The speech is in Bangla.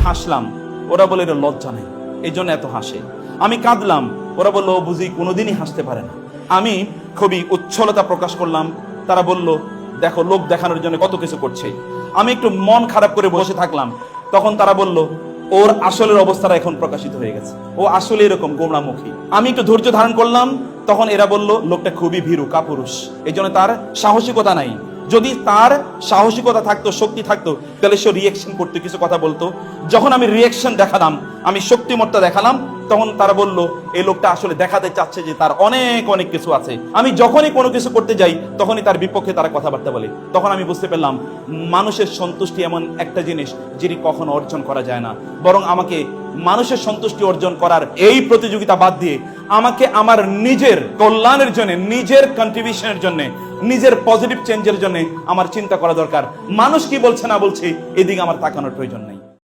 হাসলাম, ওরা বলে এটা লজ্জা নেই, এই জন্য এত হাসে। আমি কাঁদলাম, ওরা বললো ও বুঝি কোনোদিনই হাসতে পারে না। আমি খুবই উচ্ছলতা প্রকাশ করলাম, তারা বলল দেখো লোক দেখানোর জন্য কত কিছু করছে। আমি একটু মন খারাপ করে বসে থাকলাম, তখন তারা বলল ওর আসলের অবস্থাটা এখন প্রকাশিত হয়ে গেছে, ও আসলে এরকম গোমরামুখী। আমি একটু ধৈর্য ধারণ করলাম, তখন এরা বলল লোকটা খুবই ভীরু কাপুরুষ, এই জন্য তার সাহসিকতা নাই। যদি তার সাহসিকতা থাকতো, শক্তি থাকতো, তাহলে সে রিয়েকশন করতো, কিছু কথা বলতো। যখন আমি রিয়েকশন দেখালাম, আমি শক্তিমত্তা দেখালাম, তখন তারা বলল এই লোকটা আসলে দেখাতে চাচ্ছে যে তার অনেক অনেক কিছু আছে। আমি যখনই কোনো কিছু করতে যাই তখনই তার বিপক্ষে তারা কথাবার্তা বলে। তখন আমি বুঝতে পারলাম মানুষের সন্তুষ্টি এমন একটা জিনিস যেটি কখনো অর্জন করা যায় না, বরং আমাকে মানুষের সন্তুষ্টি অর্জন করার এই প্রতিযোগিতা বাদ দিয়ে আমাকে আমার নিজের কল্যাণের জন্য, নিজের কন্ট্রিবিউশনের জন্য, নিজের পজিটিভ চেঞ্জের জন্য আমার চিন্তা করা দরকার। মানুষ কি বলছে না বলছে এদিকে আমার তাকানোর প্রয়োজন নেই।